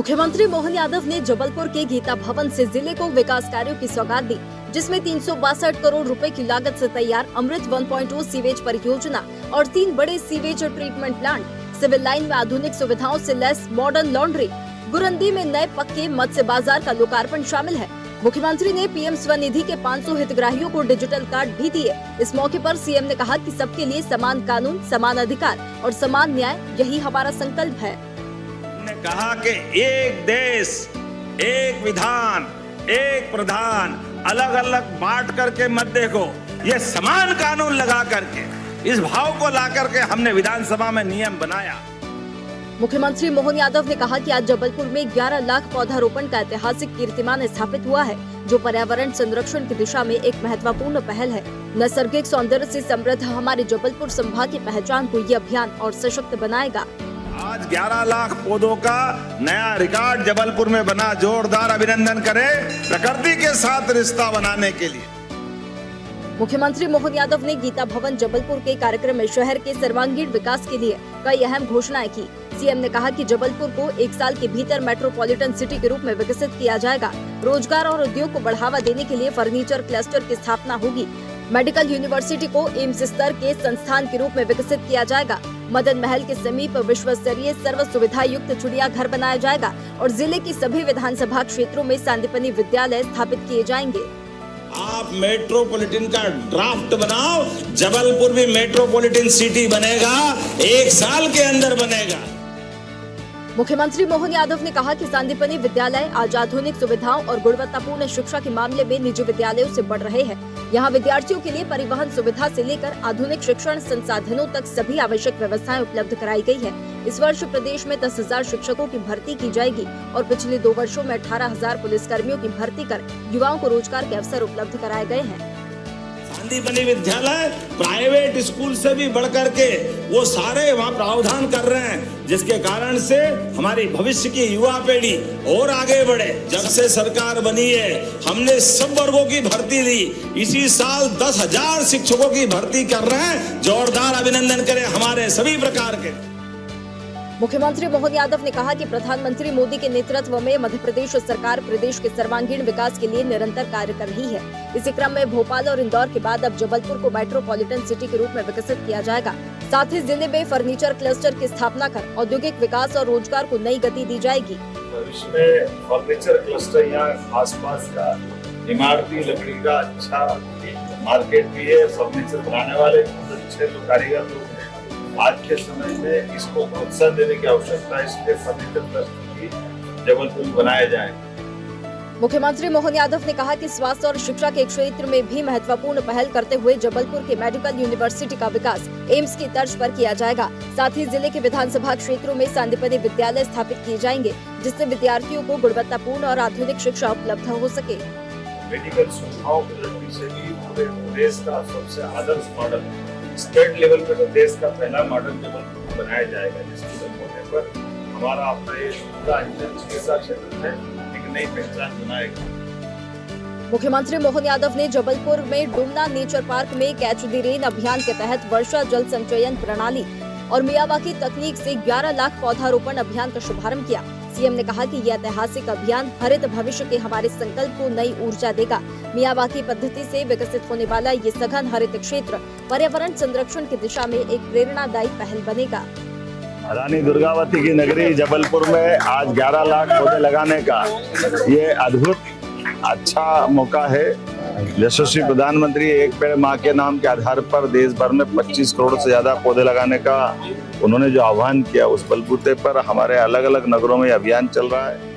मुख्यमंत्री मोहन यादव ने जबलपुर के गीता भवन से जिले को विकास कार्यों की सौगात दी, जिसमें 362 करोड़ रुपए की लागत से तैयार अमृत 1.0 सीवेज परियोजना और 3 बड़े sewage treatment plant, civil line में आधुनिक सुविधाओं से लैस मॉडर्न लॉन्ड्री, गुरंदी में नए पक्के मत्स्य बाजार का लोकार्पण शामिल है। मुख्यमंत्री ने पीएम स्वनिधि के 500 हितग्राहियों को डिजिटल कार्ड भी दिए। इस मौके पर सीएम ने कहा कि सबके लिए समान कानून, समान अधिकार और समान न्याय, यही हमारा संकल्प है। ने कहा कि एक देश, एक विधान, एक प्रधान, अलग अलग बांट करके मत देखो, ये समान कानून लगा करके, इस भाव को ला करके हमने विधानसभा में नियम बनाया। मुख्यमंत्री मोहन यादव ने कहा कि आज जबलपुर में 11 लाख पौधारोपण का ऐतिहासिक कीर्तिमान स्थापित हुआ है, जो पर्यावरण संरक्षण की दिशा में एक महत्वपूर्ण पहल है। नैसर्गिक सौंदर्य से समृद्ध हमारे जबलपुर संभाग की पहचान को ये अभियान और सशक्त बनाएगा। आज 11 लाख पौधों का नया रिकॉर्ड जबलपुर में बना। जोरदार अभिनंदन करें प्रकृति के साथ रिश्ता बनाने के लिए। मुख्यमंत्री मोहन यादव ने गीता भवन जबलपुर के कार्यक्रम में शहर के सर्वांगीण विकास के लिए कई अहम घोषणाएं की। सीएम ने कहा कि जबलपुर को 1 साल के भीतर मेट्रोपॉलिटन सिटी के रूप में विकसित किया जाएगा। रोजगार और उद्योग को बढ़ावा देने के लिए फर्नीचर क्लस्टर की स्थापना होगी। मेडिकल यूनिवर्सिटी को एम्स स्तर के संस्थान के रूप में विकसित किया जाएगा। मदन महल के समीप विश्व स्तरीय सर्व सुविधा युक्त चिड़ियाघर बनाया जाएगा और जिले की सभी विधानसभा क्षेत्रों में सांदीपनि विद्यालय स्थापित किए जाएंगे। आप मेट्रोपॉलिटन का ड्राफ्ट बनाओ, जबलपुर भी मेट्रोपॉलिटन सिटी बनेगा, 1 साल के अंदर बनेगा। मुख्यमंत्री मोहन यादव ने कहा कि सांदीपनि विद्यालय आज आधुनिक सुविधाओं और गुणवत्तापूर्ण शिक्षा के मामले में निजी विद्यालयों से बढ़ रहे हैं। यहाँ विद्यार्थियों के लिए परिवहन सुविधा से लेकर आधुनिक शिक्षण संसाधनों तक सभी आवश्यक व्यवस्थाएं उपलब्ध कराई गई है। इस वर्ष प्रदेश में 10,000 शिक्षकों की भर्ती की जाएगी और पिछले 2 वर्षों में 18,000 पुलिसकर्मियों की भर्ती कर युवाओं को रोजगार के अवसर उपलब्ध कराए गए हैं। सांदीपनि विद्यालय प्राइवेट स्कूल से भी बढ़ करके वो सारे वहाँ प्रावधान कर रहे हैं, जिसके कारण से हमारी भविष्य की युवा पीढ़ी और आगे बढ़े। जब से सरकार बनी है हमने सब वर्गों की भर्ती दी। इसी साल 10,000 शिक्षकों की भर्ती कर रहे हैं। जोरदार अभिनंदन करें हमारे सभी प्रकार के। मुख्यमंत्री मोहन यादव ने कहा कि प्रधानमंत्री मोदी के नेतृत्व में मध्य प्रदेश सरकार प्रदेश के सर्वांगीण विकास के लिए निरंतर कार्य कर रही है। इसी क्रम में भोपाल और इंदौर के बाद अब जबलपुर को मेट्रोपॉलिटन सिटी के रूप में विकसित किया जाएगा। साथ ही जिले में फर्नीचर क्लस्टर की स्थापना कर औद्योगिक विकास और रोजगार को नई गति दी जाएगी। भविष्य में फर्नीचर क्लस्टर यहाँ आसपास का इमारती लकड़ी का अच्छा मार्केट भी है। फर्नीचर बनाने वाले अच्छे कारीगर लोग हैं। आज के समय में इसको प्रोत्साहन देने की आवश्यकता है, इसलिए फर्नीचर क्लस्टर की जबलपुर बनाए जाए। मुख्यमंत्री मोहन यादव ने कहा कि स्वास्थ्य और शिक्षा के क्षेत्र में भी महत्वपूर्ण पहल करते हुए जबलपुर के मेडिकल यूनिवर्सिटी का विकास एम्स की तर्ज पर किया जाएगा। साथ ही जिले के विधानसभा क्षेत्रों में सांदीपनि विद्यालय स्थापित किए जाएंगे, जिससे विद्यार्थियों को गुणवत्तापूर्ण और आधुनिक शिक्षा उपलब्ध हो सके। मेडिकल सुविधाओं की दृष्टि से भी पूरे देश का सबसे आदर्श मॉडल, स्टेट लेवल पे तो देश का पहला मॉडल जबलपुर बनाया जाएगा, जिसके होने पर हमारा अपना ये पूरा चिकित्सा क्षेत्र में एक नई पहचान बनाएगा। मुख्यमंत्री मोहन यादव ने जबलपुर में डुमना नेचर पार्क में कैच द रेन अभियान के तहत वर्षा जल संचयन प्रणाली और मियावाकी तकनीक से 11 लाख पौधारोपण अभियान का शुभारंभ किया। सीएम ने कहा कि यह ऐतिहासिक अभियान हरित भविष्य के हमारे संकल्प को नई ऊर्जा देगा। मियावाकी पद्धति से विकसित होने वाला ये सघन हरित क्षेत्र पर्यावरण संरक्षण की दिशा में एक प्रेरणादायी पहल बनेगा। रानी दुर्गावती की नगरी जबलपुर में आज 11 लाख पौधे लगाने का ये अद्भुत अच्छा मौका है। यशस्वी प्रधानमंत्री एक पेड़ माँ के नाम के आधार पर देश भर में 25 करोड़ से ज्यादा पौधे लगाने का उन्होंने जो आह्वान किया, उस बलबूते पर हमारे अलग अलग नगरों में अभियान चल रहा है।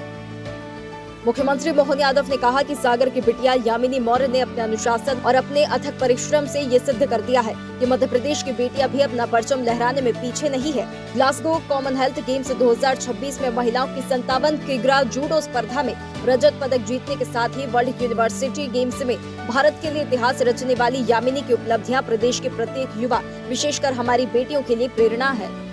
मुख्यमंत्री मोहन यादव ने कहा कि सागर की बिटिया यामिनी मौर्य ने अपने अनुशासन और अपने अथक परिश्रम से ये सिद्ध कर दिया है कि मध्य प्रदेश की बेटियां भी अपना परचम लहराने में पीछे नहीं है। ग्लासगो कॉमनवेल्थ गेम्स 2026 में महिलाओं की 57 किग्रा जूडो स्पर्धा में रजत पदक जीतने के साथ ही वर्ल्ड यूनिवर्सिटी गेम्स में भारत के लिए इतिहास रचने वाली यामिनी की उपलब्धियां प्रदेश के प्रत्येक युवा, विशेषकर हमारी बेटियों के लिए प्रेरणा है।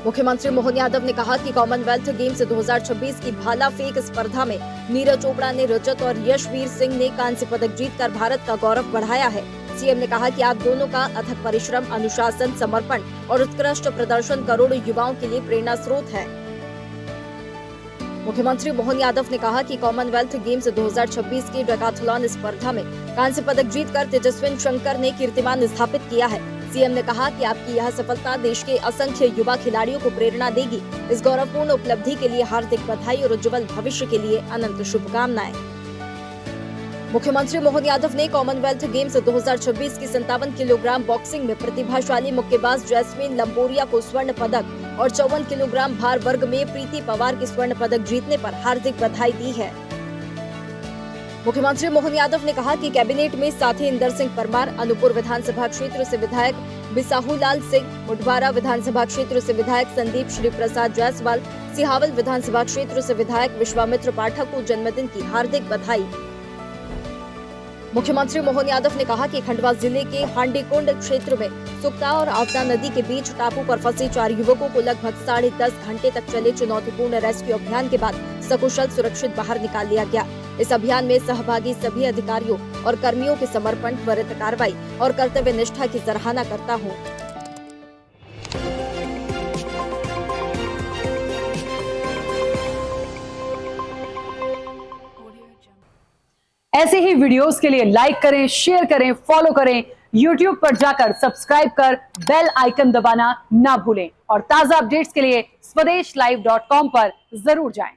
मुख्यमंत्री मोहन यादव ने कहा कि कॉमनवेल्थ गेम्स 2026 की भाला फेंक स्पर्धा में नीरज चोपड़ा ने रजत और यशवीर सिंह ने कांस्य पदक जीतकर भारत का गौरव बढ़ाया है। सीएम ने कहा कि आप दोनों का अथक परिश्रम, अनुशासन, समर्पण और उत्कृष्ट प्रदर्शन करोड़ों युवाओं के लिए प्रेरणा स्रोत है। मुख्यमंत्री मोहन यादव ने कहा कि कॉमनवेल्थ गेम्स 2026 की डेकाथलॉन स्पर्धा में कांस्य पदक जीतकर तेजस्विन शंकर ने कीर्तिमान स्थापित किया है। सीएम ने कहा कि आपकी यह सफलता देश के असंख्य युवा खिलाड़ियों को प्रेरणा देगी। इस गौरवपूर्ण उपलब्धि के लिए हार्दिक बधाई और उज्जवल भविष्य के लिए अनंत शुभकामनाएं। मुख्यमंत्री मोहन यादव ने कॉमनवेल्थ गेम्स 2026 की 57 किलोग्राम बॉक्सिंग में प्रतिभाशाली मुक्केबाज जैस्मीन लंबोरिया को स्वर्ण पदक और 54 किलोग्राम भार वर्ग में प्रीति पवार के स्वर्ण पदक जीतने पर हार्दिक बधाई दी है। मुख्यमंत्री मोहन यादव ने कहा कि कैबिनेट में साथी इंदर सिंह परमार, अनूपपुर विधानसभा क्षेत्र से विधायक बिसाहूलाल सिंह, मुठवारा विधानसभा क्षेत्र से विधायक संदीप श्री प्रसाद जायसवाल, सिहावल विधानसभा क्षेत्र से विधायक विश्वामित्र पाठक को जन्मदिन की हार्दिक बधाई। मुख्यमंत्री मोहन यादव ने कहा कि खंडवा जिले के हांडीकुंड क्षेत्र में सुक्ता और आवदा नदी के बीच टापू पर फंसे 4 युवकों को लगभग 10.5 घंटे तक चले चुनौतीपूर्ण रेस्क्यू अभियान के बाद सकुशल सुरक्षित बाहर निकाल लिया गया। इस अभियान में सहभागी सभी अधिकारियों और कर्मियों के समर्पण, त्वरित कार्रवाई और कर्तव्य निष्ठा की सराहना करता हूँ। ऐसे ही वीडियोस के लिए लाइक करें, शेयर करें, फॉलो करें। YouTube पर जाकर सब्सक्राइब कर बेल आइकन दबाना ना भूलें और ताजा अपडेट्स के लिए swedeshlive.com पर जरूर जाएं।